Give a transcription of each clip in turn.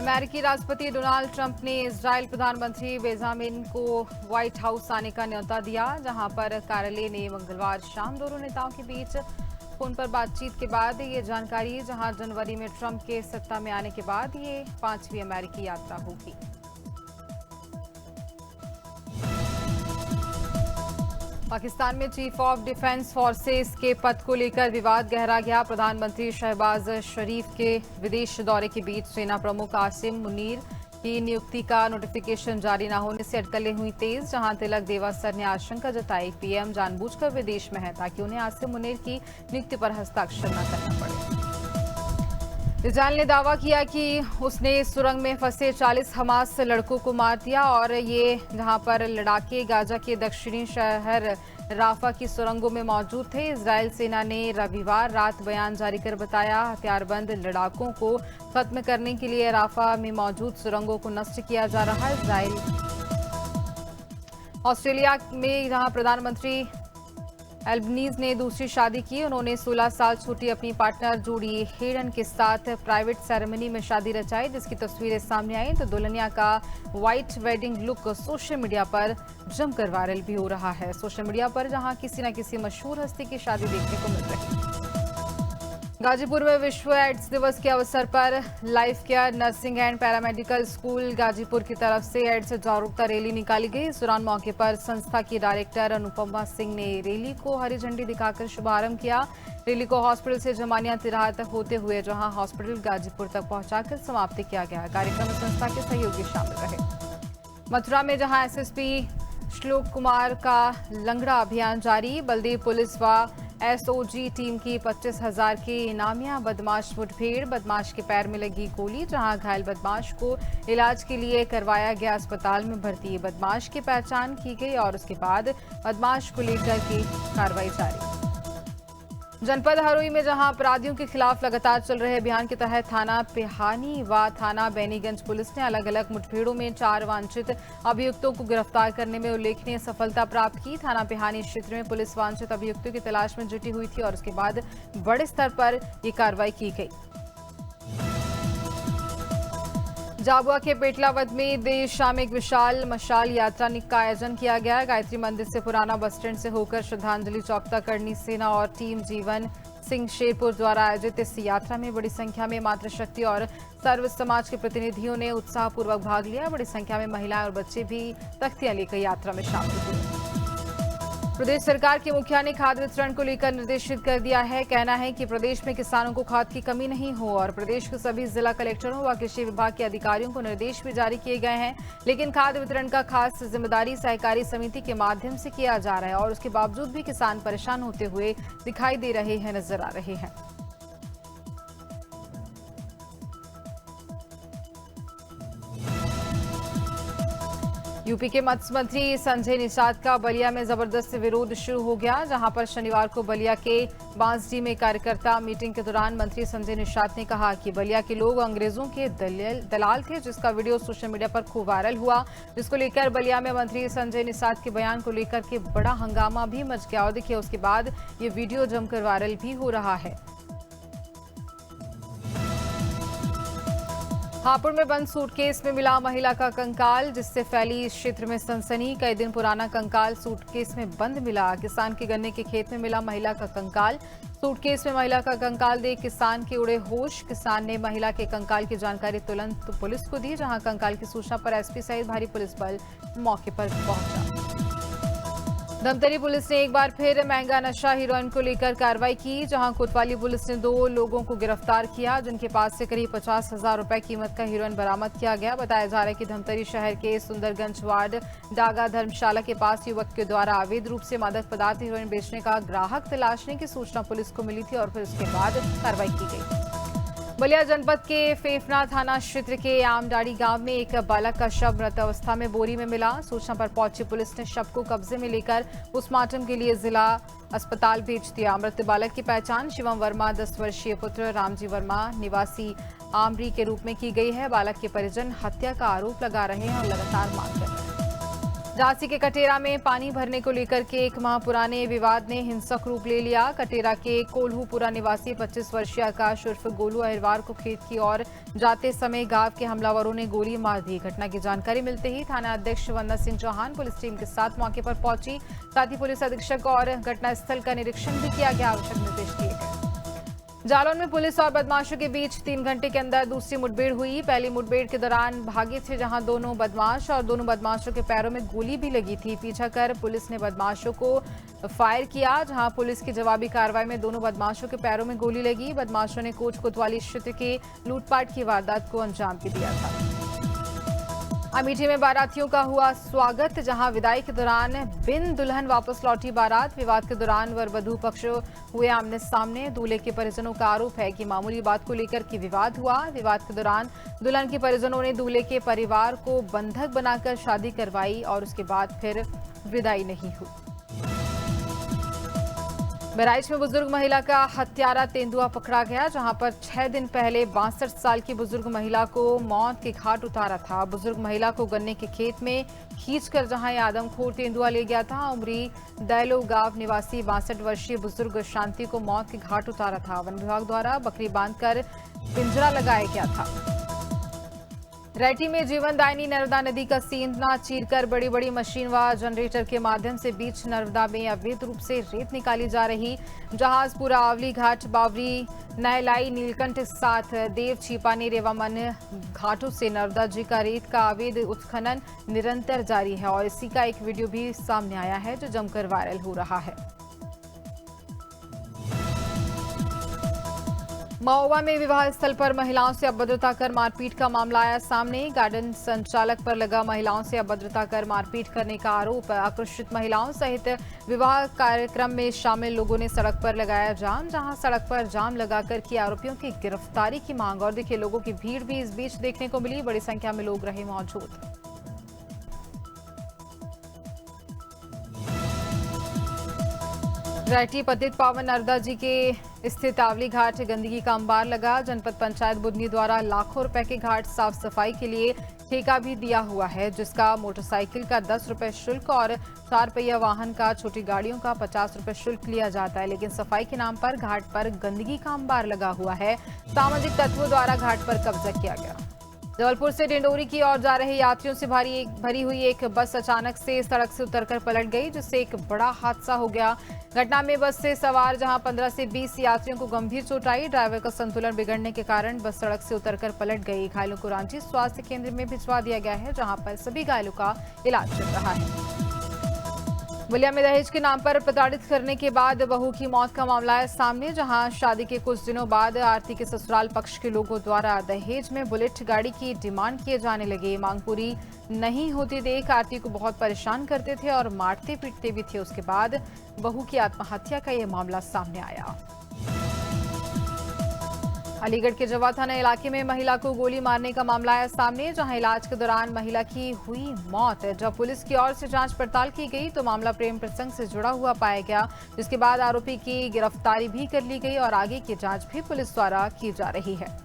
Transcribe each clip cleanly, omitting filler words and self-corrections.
अमेरिकी राष्ट्रपति Donald Trump ने इजरायल प्रधानमंत्री बेंजामिन को व्हाइट हाउस आने का न्योता दिया, जहां पर कार्यालय ने मंगलवार शाम दोनों नेताओं के बीच फोन पर बातचीत के बाद ये जानकारी, जहां जनवरी में ट्रंप के सत्ता में आने के बाद ये 5वीं अमेरिकी यात्रा होगी। पाकिस्तान में चीफ ऑफ डिफेंस फोर्सेस के पद को लेकर विवाद गहरा गया। प्रधानमंत्री शहबाज शरीफ के विदेश दौरे के बीच सेना प्रमुख आसिम मुनीर की नियुक्ति का नोटिफिकेशन जारी न होने से अटकलें हुई तेज, जहां तिलक देवासर ने आशंका जताई पीएम जानबूझकर विदेश में है ताकि उन्हें आसिम मुनीर की नियुक्ति पर हस्ताक्षर न करना पड़े। इजरायल ने दावा किया कि उसने सुरंग में फंसे 40 हमास लड़कों को मार दिया और ये जहां पर लड़ाके गाजा के दक्षिणी शहर राफा की सुरंगों में मौजूद थे। इजरायल सेना ने रविवार रात बयान जारी कर बताया, हथियारबंद लड़ाकों को खत्म करने के लिए राफा में मौजूद सुरंगों को नष्ट किया जा रहा है। इजरायल ऑस्ट्रेलिया में जहां प्रधानमंत्री एल्बनीज ने दूसरी शादी की, उन्होंने 16 साल छोटी अपनी पार्टनर जूडी हेडन के साथ प्राइवेट सेरेमनी में शादी रचाई, जिसकी तस्वीरें सामने आई तो दुल्हनिया का white wedding look social media पर जमकर वायरल भी हो रहा है। सोशल मीडिया पर जहां किसी न किसी मशहूर हस्ती की शादी देखने को मिल रही है। गाजीपुर में विश्व एड्स दिवस के अवसर पर life care nursing and paramedical school Ghazipur की तरफ से एड्स जागरूकता रैली निकाली गई। इस दौरान मौके पर संस्था की डायरेक्टर अनुपमा सिंह ने रैली को हरी झंडी दिखाकर शुभारंभ किया। रैली को हॉस्पिटल से जमानिया तिराहा तक होते हुए जहां हॉस्पिटल गाजीपुर तक पहुंचाकर समाप्त किया गया। कार्यक्रम में संस्था के सहयोगी शामिल रहे। मथुरा में जहां एसएसपी श्लोक कुमार का लंगड़ा अभियान जारी, बलदेव पुलिस व एसओजी टीम की 25,000 की इनामिया बदमाश मुठभेड़, बदमाश के पैर में लगी गोली, जहां घायल बदमाश को इलाज के लिए करवाया गया अस्पताल में भर्ती। बदमाश की पहचान की गई और उसके बाद बदमाश को लेकर की कार्रवाई जारी। जनपद हरोई में जहां अपराधियों के खिलाफ लगातार चल रहे अभियान के तहत थाना पिहानी व थाना बैनीगंज पुलिस ने अलग अलग मुठभेड़ों में 4 वांछित अभियुक्तों को गिरफ्तार करने में उल्लेखनीय सफलता प्राप्त की। थाना पिहानी क्षेत्र में पुलिस वांछित अभियुक्तों की तलाश में जुटी हुई थी और उसके बाद बड़े स्तर पर ये कार्रवाई की गई। झाबुआ के पेटलावद में देर शाम एक विशाल मशाल यात्रा का आयोजन किया गया। गायत्री मंदिर से पुराना बस स्टैंड से होकर श्रद्धांजलि चौक तक करनी सेना और टीम जीवन सिंह शेरपुर द्वारा आयोजित इस यात्रा में बड़ी संख्या में मातृशक्ति और सर्व समाज के प्रतिनिधियों ने उत्साहपूर्वक भाग लिया। बड़ी संख्या में महिलाएं और बच्चे भी तख्तियां लेकर यात्रा में शामिल हुए। प्रदेश सरकार के मुखिया ने खाद वितरण को लेकर निर्देशित कर दिया है। कहना है कि प्रदेश में किसानों को खाद की कमी नहीं हो और प्रदेश के सभी जिला कलेक्टरों व कृषि विभाग के अधिकारियों को निर्देश भी जारी किए गए हैं, लेकिन खाद वितरण का खास जिम्मेदारी सहकारी समिति के माध्यम से किया जा रहा है और उसके बावजूद भी किसान परेशान होते हुए दिखाई दे रहे हैं, नजर आ रहे हैं। यूपी के मत्स्य मंत्री संजय निषाद का बलिया में जबरदस्त विरोध शुरू हो गया, जहां पर शनिवार को बलिया के बांसडी में कार्यकर्ता मीटिंग के दौरान मंत्री संजय निषाद ने कहा कि बलिया के लोग अंग्रेजों के दलाल थे, जिसका वीडियो सोशल मीडिया पर खूब वायरल हुआ, जिसको लेकर बलिया में मंत्री संजय निषाद के बयान को लेकर के बड़ा हंगामा भी मच गया और देखिए उसके बाद ये वीडियो जमकर वायरल भी हो रहा है। हापुड़ में बंद सूटकेस में मिला महिला का कंकाल, जिससे फैली इस क्षेत्र में सनसनी। कई दिन पुराना कंकाल सूटकेस में बंद मिला। किसान के गन्ने के खेत में मिला महिला का कंकाल। सूटकेस में महिला का कंकाल देख किसान के उड़े होश। किसान ने महिला के कंकाल की जानकारी तुरंत पुलिस को दी, जहां कंकाल की सूचना पर एसपी सहित भारी पुलिस बल मौके पर पहुंचा। धमतरी पुलिस ने एक बार फिर महंगा नशा हीरोइन को लेकर कार्रवाई की, जहां कोतवाली पुलिस ने 2 लोगों को गिरफ्तार किया, जिनके पास से करीब 50,000 रुपए कीमत का हीरोइन बरामद किया गया। बताया जा रहा है कि धमतरी शहर के सुंदरगंज वार्ड डागा धर्मशाला के पास युवक के द्वारा अवैध रूप से मादक पदार्थ हीरोइन बेचने का ग्राहक तलाशने की सूचना पुलिस को मिली थी और फिर उसके बाद कार्रवाई की गई। बलिया जनपद के फेफना थाना क्षेत्र के आमडाड़ी गांव में एक बालक का शव मृत अवस्था में बोरी में मिला। सूचना पर पहुंची पुलिस ने शव को कब्जे में लेकर पोस्टमार्टम के लिए जिला अस्पताल भेज दिया। मृत बालक की पहचान शिवम वर्मा 10 वर्षीय पुत्र रामजी वर्मा निवासी आमरी के रूप में की गई है। बालक के परिजन हत्या का आरोप लगा रहे हैं और लगातार मांग कर रहे हैं। झांसी के कटेरा में पानी भरने को लेकर के 1 माह पुराने विवाद ने हिंसक रूप ले लिया। कटेरा के कोल्हूपुरा निवासी 25 वर्षीय आकाश उर्फ गोलू अहिरवार को खेत की ओर जाते समय गांव के हमलावरों ने गोली मार दी। घटना की जानकारी मिलते ही थाना अध्यक्ष वंदना सिंह चौहान पुलिस टीम के साथ मौके पर पहुंची। साथ ही पुलिस अधीक्षक और घटनास्थल का निरीक्षण भी किया गया। आवश्यक निर्देश दिए गए। जालौन में पुलिस और बदमाशों के बीच 3 घंटे के अंदर दूसरी मुठभेड़ हुई। पहली मुठभेड़ के दौरान भागे थे जहां दोनों बदमाशों के पैरों में गोली भी लगी थी। पीछा कर पुलिस ने बदमाशों को फायर किया, जहां पुलिस की जवाबी कार्रवाई में दोनों बदमाशों के पैरों में गोली लगी। बदमाशों ने कोच कोतवाली क्षेत्र के लूटपाट की वारदात को अंजाम भी दिया था। अमेठी में बारातियों का हुआ स्वागत, जहां विदाई के दौरान बिन दुल्हन वापस लौटी बारात। विवाद के दौरान वर वधू पक्ष हुए आमने सामने। दूल्हे के परिजनों का आरोप है कि मामूली बात को लेकर के विवाद हुआ। विवाद के दौरान दुल्हन के परिजनों ने दूल्हे के परिवार को बंधक बनाकर शादी करवाई और उसके बाद फिर विदाई नहीं हुई। बहराइच में बुजुर्ग महिला का हत्यारा तेंदुआ पकड़ा गया, जहां पर 6 दिन पहले 62 साल की बुजुर्ग महिला को मौत के घाट उतारा था। बुजुर्ग महिला को गन्ने के खेत में खींचकर जहां यह आदमखोर तेंदुआ ले गया था, उमरी दैलो गांव निवासी 62 वर्षीय बुजुर्ग शांति को मौत के घाट उतारा था। वन विभाग द्वारा बकरी बांधकर पिंजरा लगाया गया था। रैटी में जीवनदायिनी नर्मदा नदी का सीना चीरकर बड़ी बड़ी मशीन व जनरेटर के माध्यम से बीच नर्मदा में अवैध रूप से रेत निकाली जा रही। जहाजपुरा आवली घाट बावरी नयलाई नीलकंठ साथ देव छिपानी रेवामन घाटों से नर्मदा जी का रेत का अवैध उत्खनन निरंतर जारी है और इसी का एक वीडियो भी सामने आया है जो जमकर वायरल हो रहा है। महोबा में विवाह स्थल पर महिलाओं से अभद्रता कर मारपीट का मामला आया सामने। गार्डन संचालक पर लगा महिलाओं से अभद्रता कर मारपीट करने का आरोप। आक्रोशित महिलाओं सहित विवाह कार्यक्रम में शामिल लोगों ने सड़क पर लगाया जाम, जहां सड़क पर जाम लगाकर की आरोपियों की गिरफ्तारी की मांग। और देखिए, लोगों की भीड़ भी इस बीच देखने को मिली। बड़ी संख्या में लोग रहे मौजूद। रैटी पतित पावन नर्मदा जी के स्थित आवली घाट गंदगी का अंबार लगा। जनपद पंचायत बुधनी द्वारा लाखों रुपए के घाट साफ सफाई के लिए ठेका भी दिया हुआ है, जिसका मोटरसाइकिल का 10 रुपए शुल्क और 4 पहिया वाहन का छोटी गाड़ियों का 50 रुपए शुल्क लिया जाता है। लेकिन सफाई के नाम पर घाट पर गंदगी का अंबार लगा हुआ है। सामाजिक तत्वों द्वारा घाट पर कब्जा किया गया। जबलपुर से डिंडोरी की ओर जा रहे यात्रियों से भरी हुई एक बस अचानक से सड़क से उतरकर पलट गई, जिससे एक बड़ा हादसा हो गया। घटना में बस से सवार जहां 15 से 20 यात्रियों को गंभीर चोट आई। ड्राइवर का संतुलन बिगड़ने के कारण बस सड़क से उतरकर पलट गई। घायलों को रांची स्वास्थ्य केंद्र में भिजवा दिया गया है, जहां पर सभी घायलों का इलाज चल रहा है। बलिया में दहेज के नाम पर प्रताड़ित करने के बाद बहू की मौत का मामला है सामने, जहां शादी के कुछ दिनों बाद आरती के ससुराल पक्ष के लोगों द्वारा दहेज में बुलेट गाड़ी की डिमांड किए जाने लगे। मांग पूरी नहीं होती देख आरती को बहुत परेशान करते थे और मारते पीटते भी थे। उसके बाद बहू की आत्महत्या का यह मामला सामने आया। अलीगढ़ के जवा थाना इलाके में महिला को गोली मारने का मामला आया सामने, जहां इलाज के दौरान महिला की हुई मौत। जब पुलिस की ओर से जांच पड़ताल की गई तो मामला प्रेम प्रसंग से जुड़ा हुआ पाया गया, जिसके बाद आरोपी की गिरफ्तारी भी कर ली गई और आगे की जांच भी पुलिस द्वारा की जा रही है।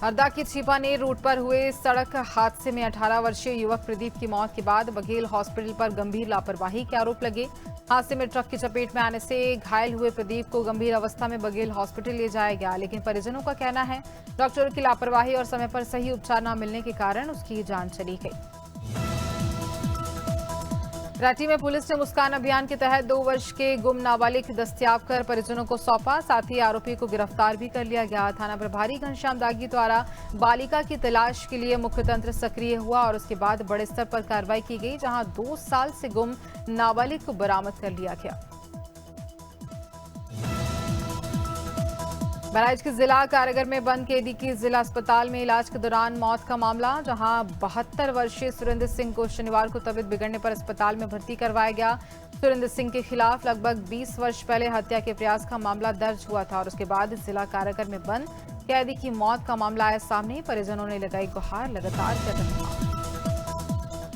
हरदा की छिपानेर रोड पर हुए सड़क हादसे में 18 वर्षीय युवक प्रदीप की मौत के बाद बघेल हॉस्पिटल पर गंभीर लापरवाही के आरोप लगे। हादसे में ट्रक की चपेट में आने से घायल हुए प्रदीप को गंभीर अवस्था में बघेल हॉस्पिटल ले जाया गया, लेकिन परिजनों का कहना है डॉक्टरों की लापरवाही और समय पर सही उपचार न मिलने के कारण उसकी जान चली गई। रांची में पुलिस ने मुस्कान अभियान के तहत 2 वर्ष के गुम नाबालिग दस्तयाब कर परिजनों को सौंपा। साथ ही आरोपी को गिरफ्तार भी कर लिया गया। थाना प्रभारी घनश्याम दागी द्वारा बालिका की तलाश के लिए मुख्य तंत्र सक्रिय हुआ और उसके बाद बड़े स्तर पर कार्रवाई की गई, जहां 2 साल से गुम नाबालिग को बरामद कर लिया गया। बहराइच के जिला कारागार में बंद कैदी की जिला अस्पताल में इलाज के दौरान मौत का मामला, जहां 72 वर्षीय सुरेंद्र सिंह को शनिवार को तबीयत बिगड़ने पर अस्पताल में भर्ती करवाया गया। सुरेंद्र सिंह के खिलाफ लगभग 20 वर्ष पहले हत्या के प्रयास का मामला दर्ज हुआ था और उसके बाद जिला कारागार में बंद कैदी की मौत का मामला आया सामने। परिजनों ने लगाई गुहार, लगातार कर रहे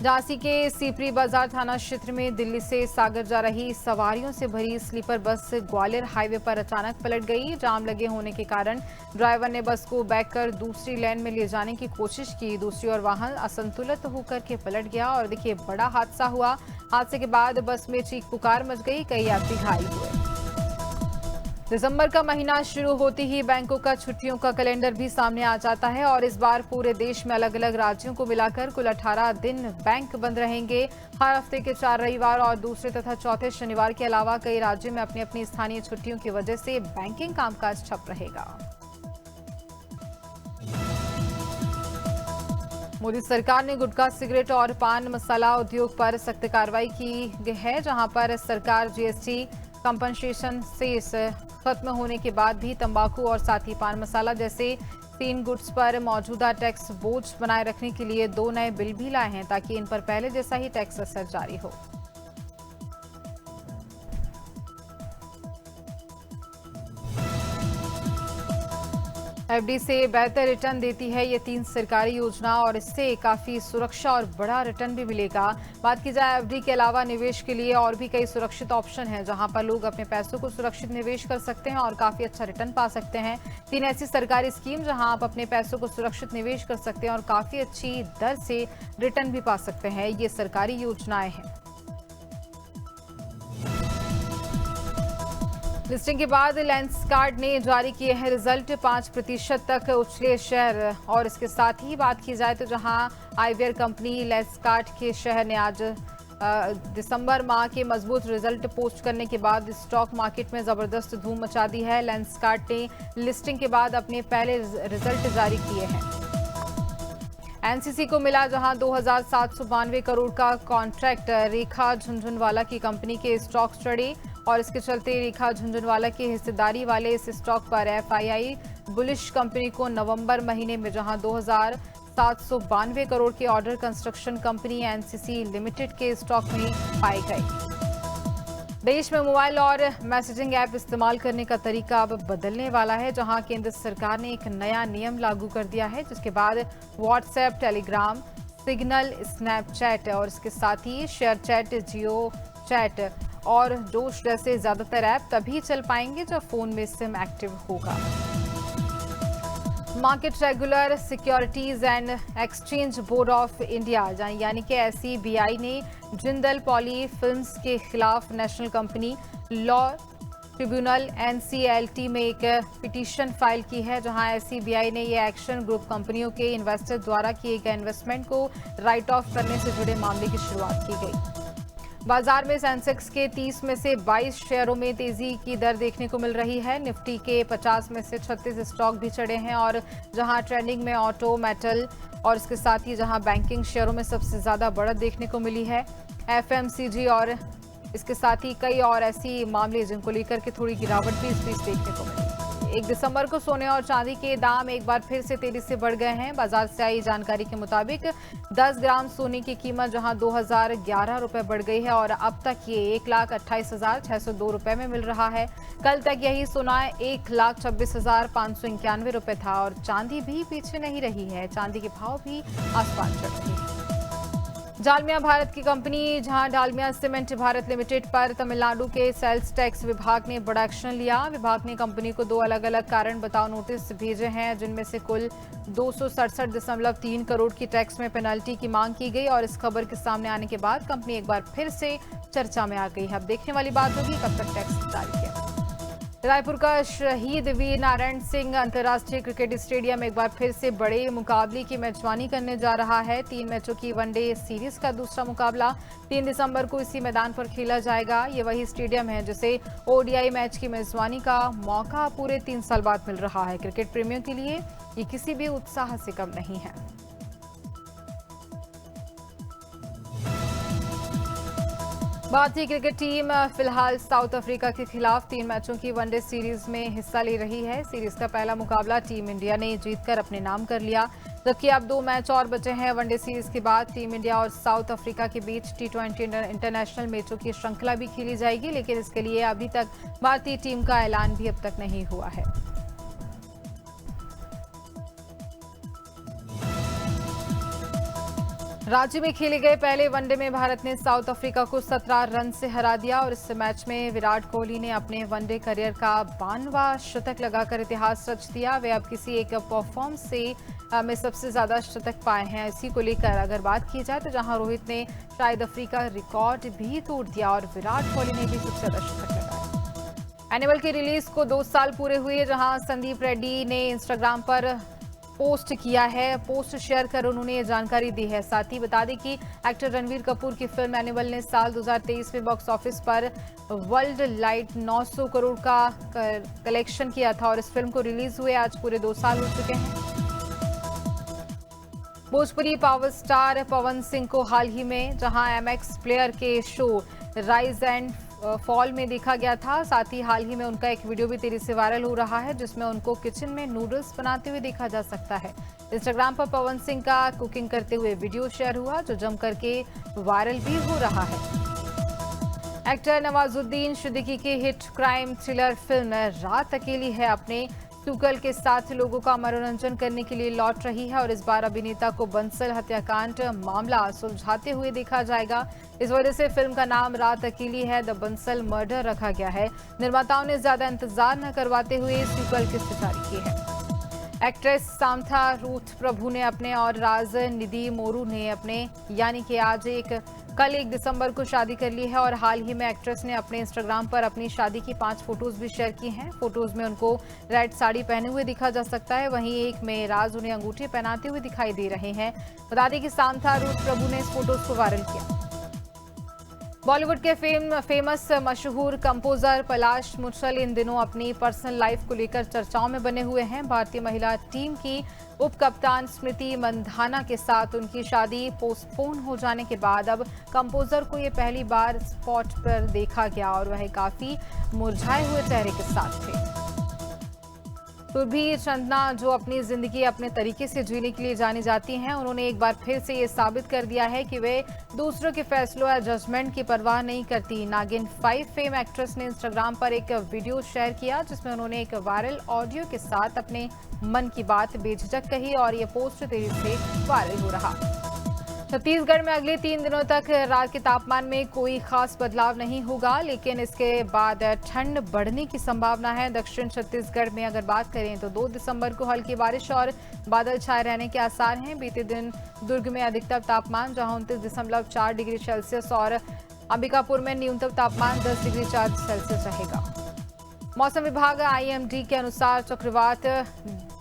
झांसी के सीपरी बाजार थाना क्षेत्र में दिल्ली से सागर जा रही सवारियों से भरी स्लीपर बस ग्वालियर हाईवे पर अचानक पलट गई। जाम लगे होने के कारण ड्राइवर ने बस को बैक कर दूसरी लेन में ले जाने की कोशिश की। दूसरी ओर वाहन असंतुलित होकर के पलट गया और देखिए बड़ा हादसा हुआ। हादसे के बाद बस में चीख पुकार मच गई, कई यात्री घायल हुए। दिसंबर का महीना शुरू होते ही बैंकों का छुट्टियों का कैलेंडर भी सामने आ जाता है और इस बार पूरे देश में अलग अलग राज्यों को मिलाकर कुल 18 दिन बैंक बंद रहेंगे। हर हफ्ते के 4 रविवार और दूसरे तथा चौथे शनिवार के अलावा कई राज्यों में अपनी अपनी स्थानीय छुट्टियों की वजह से बैंकिंग कामकाज ठप रहेगा। मोदी सरकार ने गुटखा, सिगरेट और पान मसाला उद्योग पर सख्त कार्रवाई की है, जहां पर सरकार जीएसटी कंपनसेशन सेस खत्म होने के बाद भी तंबाकू और साथ ही पान मसाला जैसे 3 गुड्स पर मौजूदा टैक्स बोझ बनाए रखने के लिए 2 नए बिल भी लाए हैं ताकि इन पर पहले जैसा ही टैक्स असर जारी हो। एफडी से बेहतर रिटर्न देती है ये 3 सरकारी योजना और इससे काफी सुरक्षा और बड़ा रिटर्न भी मिलेगा। बात की जाए एफडी के अलावा निवेश के लिए और भी कई सुरक्षित ऑप्शन हैं जहां पर लोग अपने पैसों को सुरक्षित निवेश कर सकते हैं और काफी अच्छा रिटर्न पा सकते हैं। 3 ऐसी सरकारी स्कीम जहां आप अपने पैसों को सुरक्षित निवेश कर सकते हैं और काफी अच्छी दर से रिटर्न भी पा सकते हैं। ये सरकारी योजनाएं हैं। लिस्टिंग के बाद लेंसकार्ट ने जारी किए हैं रिजल्ट। 5% तक उछले शेयर और इसके साथ ही बात की जाए तो जहां आईवेयर कंपनी लेंसकार्ट के शेयर ने आज दिसंबर माह के मजबूत रिजल्ट पोस्ट करने के बाद स्टॉक मार्केट में जबरदस्त धूम मचा दी है। लेंसकार्ट ने लिस्टिंग के बाद अपने पहले रिजल्ट जारी किए हैं। एनसीसी को मिला जहां 2792 करोड़ का कॉन्ट्रैक्ट। रेखा झुनझुनवाला की कंपनी के स्टॉक चढ़े और इसके चलते रेखा झुनझुनवाला की हिस्सेदारी वाले इस स्टॉक पर एफआईआई बुलिश कंपनी को नवंबर महीने में जहां 2792 करोड़ के order construction company NCC limited के स्टॉक में पाए गए। देश में मोबाइल और मैसेजिंग ऐप इस्तेमाल करने का तरीका अब बदलने वाला है, जहां केंद्र सरकार ने एक नया नियम लागू कर दिया है, जिसके बाद व्हाट्सएप, टेलीग्राम, सिग्नल, स्नैपचैट और इसके साथ ही शेयर चैट, जियो चैट और जोश जैसे ज्यादातर ऐप तभी चल पाएंगे जब फोन में सिम एक्टिव होगा। Market regular securities and exchange board of India यानी कि SEBI ने जिंदल पॉली फिल्म्स के खिलाफ national company law tribunal NCLT में एक पिटीशन फाइल की है, जहां SEBI ने ये एक्शन ग्रुप कंपनियों के इन्वेस्टर द्वारा किए गए इन्वेस्टमेंट को राइट ऑफ करने से जुड़े मामले की शुरुआत की गई। बाजार में सेंसेक्स के 30 में से 22 शेयरों में तेजी की दर देखने को मिल रही है। निफ्टी के 50 में से 36 स्टॉक भी चढ़े हैं और जहां ट्रेंडिंग में ऑटो, मेटल और इसके साथ ही जहां बैंकिंग शेयरों में सबसे ज्यादा बढ़त देखने को मिली है। FMCG और इसके साथ ही कई और ऐसी मामले जिनको लेकर के थोड़ी गिरावट भी इस बीच देखने को मिली। 1 दिसंबर को सोने और चांदी के दाम एक बार फिर से तेजी से बढ़ गए हैं। बाजार से आई जानकारी के मुताबिक 10 ग्राम सोने की कीमत जहां 2011 रुपए बढ़ गई है और अब तक ये 1,28,602 रुपए में मिल रहा है। कल तक यही सोना 1,26,591 रुपए था और चांदी भी पीछे नहीं रही है। चांदी के भाव भी आसमान चढ़ रहे हैं। डालमिया भारत की कंपनी जहां डालमिया सीमेंट भारत लिमिटेड पर तमिलनाडु के सेल्स टैक्स विभाग ने बड़ा एक्शन लिया। विभाग ने कंपनी को 2 अलग अलग कारण बताओ नोटिस भेजे हैं, जिनमें से कुल 267.3 करोड़ की टैक्स में पेनल्टी की मांग की गई और इस खबर के सामने आने के बाद कंपनी एक बार फिर से चर्चा में आ गई है। अब देखने वाली बात होगी कब तक टैक्स जारी किया। रायपुर का शहीद वीर नारायण सिंह अंतर्राष्ट्रीय क्रिकेट स्टेडियम एक बार फिर से बड़े मुकाबले की मेजबानी करने जा रहा है। 3 मैचों की वनडे सीरीज का दूसरा मुकाबला 3 दिसंबर को इसी मैदान पर खेला जाएगा। ये वही स्टेडियम है जिसे ODI मैच की मेजबानी का मौका पूरे 3 साल बाद मिल रहा है। क्रिकेट प्रेमियों के लिए ये किसी भी उत्साह से कम नहीं है। भारतीय क्रिकेट टीम फिलहाल साउथ अफ्रीका के खिलाफ 3 मैचों की वनडे सीरीज में हिस्सा ले रही है। सीरीज का पहला मुकाबला टीम इंडिया ने जीतकर अपने नाम कर लिया, जबकि अब 2 मैच और बचे हैं। वनडे सीरीज के बाद टीम इंडिया और साउथ अफ्रीका के बीच T20 इंटरनेशनल मैचों की श्रृंखला भी खेली जाएगी, लेकिन इसके लिए अभी तक भारतीय टीम का ऐलान भी अब तक नहीं हुआ है। राज्य में खेले गए पहले वनडे में भारत ने साउथ अफ्रीका को 17 रन से हरा दिया और इस मैच में विराट कोहली ने अपने वनडे करियर का 92वां शतक लगाकर इतिहास रच दिया। वे अब किसी एक परफॉर्मेंस से में सबसे ज्यादा शतक पाए हैं। इसी को लेकर अगर बात की जाए तो जहां रोहित ने शायद अफ्रीका रिकॉर्ड भी तोड़ दिया और विराट कोहली ने भी सबसे ज्यादा शतक लगाया। एनिमल की रिलीज को 2 साल पूरे हुए, जहां संदीप रेड्डी ने इंस्टाग्राम पर पोस्ट किया है। पोस्ट शेयर कर उन्होंने ये जानकारी दी है। साथ ही बता दें कि एक्टर रणवीर कपूर की फिल्म एनिमल ने साल 2023 में बॉक्स ऑफिस पर वर्ल्ड लाइट 900 करोड़ का कलेक्शन किया था और इस फिल्म को रिलीज हुए आज पूरे 2 साल हो चुके हैं। भोजपुरी पावर स्टार पवन सिंह को हाल ही में जहां एमएक्स प्लेयर के शो राइज एंड फॉल में देखा गया था। साथ ही हाल ही में उनका एक वीडियो भी तेजी से वायरल हो रहा है, जिसमें उनको किचन में नूडल्स बनाते हुए देखा जा सकता है। इंस्टाग्राम पर पवन सिंह का कुकिंग करते हुए वीडियो शेयर हुआ, जो जम करके वायरल भी हो रहा है। एक्टर नवाजुद्दीन सिद्दीकी की हिट क्राइम थ्रिलर फिल्म रात अकेली है अपने तुगल के साथ लोगों का मनोरंजन करने के लिए लौट रही है और इस बार अभिनेता को बंसल हत्याकांड मामला सुलझाते हुए देखा जाएगा। इस वजह से फिल्म का नाम रात अकेली है द बंसल मर्डर रखा गया है। निर्माताओं ने ज्यादा इंतजार न करवाते हुए सीक्वल किस्त जारी की है। एक्ट्रेस सामथा रूथ प्रभु ने अपने और राज निधि मोरू ने अपने यानी कि आज कल 1 दिसंबर को शादी कर ली है और हाल ही में एक्ट्रेस ने अपने इंस्टाग्राम पर अपनी शादी की 5 फोटोज भी शेयर की हैं। फोटोज में उनको रेड साड़ी पहने हुए दिखा जा सकता है, वहीं एक में राज उन्हें अंगूठी पहनाते हुए दिखाई दे रहे हैं। बता दें कि सामथा रूथ प्रभु ने इस फोटोज को वायरल किया। बॉलीवुड के फेमस मशहूर कंपोजर पलाश मुच्छल इन दिनों अपनी पर्सनल लाइफ को लेकर चर्चाओं में बने हुए हैं। भारतीय महिला टीम की उप कप्तान स्मृति मंधाना के साथ उनकी शादी पोस्टपोन हो जाने के बाद अब कंपोजर को ये पहली बार स्पॉट पर देखा गया और वह काफी मुरझाए हुए चेहरे के साथ थे। सुरभि चंदना, जो अपनी जिंदगी अपने तरीके से जीने के लिए जानी जाती हैं, उन्होंने एक बार फिर से ये साबित कर दिया है कि वे दूसरों के फैसलों या जजमेंट की परवाह नहीं करती। नागिन 5 फेम एक्ट्रेस ने इंस्टाग्राम पर एक वीडियो शेयर किया, जिसमें उन्होंने एक वायरल ऑडियो के साथ अपने मन की बात बेझिझक कही और ये पोस्ट तेजी से वायरल हो रहा। छत्तीसगढ़ में अगले 3 दिनों तक रात के तापमान में कोई खास बदलाव नहीं होगा, लेकिन इसके बाद ठंड बढ़ने की संभावना है। दक्षिण छत्तीसगढ़ में अगर बात करें तो 2 दिसंबर को हल्की बारिश और बादल छाए रहने के आसार हैं। बीते दिन दुर्ग में अधिकतम तापमान जहां 29.4 डिग्री सेल्सियस और अंबिकापुर में न्यूनतम तापमान 10 डिग्री 4 सेल्सियस रहेगा। मौसम विभाग IMD के अनुसार चक्रवात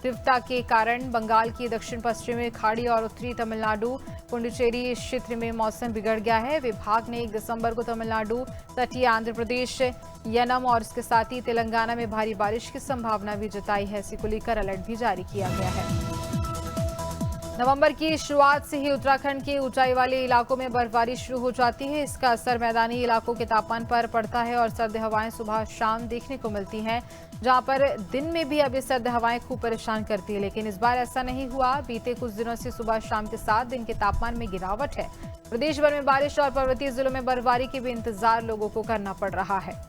तीव्रता के कारण बंगाल की दक्षिण पश्चिमी खाड़ी और उत्तरी तमिलनाडु पुडुचेरी क्षेत्र में मौसम बिगड़ गया है। विभाग ने 1 दिसंबर को तमिलनाडु, तटीय आंध्र प्रदेश, यनम और इसके साथ ही तेलंगाना में भारी बारिश की संभावना भी जताई है। इसी को लेकर अलर्ट भी जारी किया गया है। नवंबर की शुरुआत से ही उत्तराखंड के ऊंचाई वाले इलाकों में बर्फबारी शुरू हो जाती है। इसका असर मैदानी इलाकों के तापमान पर पड़ता है और सर्द हवाएं सुबह शाम देखने को मिलती हैं, जहां पर दिन में भी अब ये सर्द हवाएं खूब परेशान करती है, लेकिन इस बार ऐसा नहीं हुआ। बीते कुछ दिनों से सुबह शाम के साथ दिन के तापमान में गिरावट है। प्रदेश भर में बारिश और पर्वतीय जिलों में बर्फबारी की भी इंतजार लोगों को करना पड़ रहा है।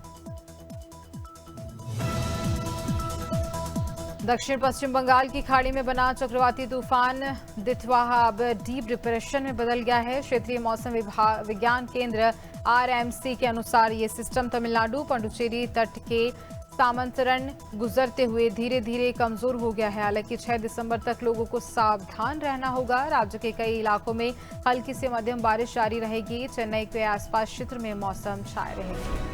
दक्षिण पश्चिम बंगाल की खाड़ी में बना चक्रवाती तूफान दितवाहा अब डीप डिप्रेशन में बदल गया है। क्षेत्रीय मौसम विज्ञान केंद्र RMC के अनुसार ये सिस्टम तमिलनाडु पुडुचेरी तट के सामंतरण गुजरते हुए धीरे धीरे कमजोर हो गया है। हालांकि 6 दिसंबर तक लोगों को सावधान रहना होगा। राज्य के कई इलाकों में हल्की से मध्यम बारिश जारी रहेगी। चेन्नई के आसपास क्षेत्र में मौसम छाए रहेगी।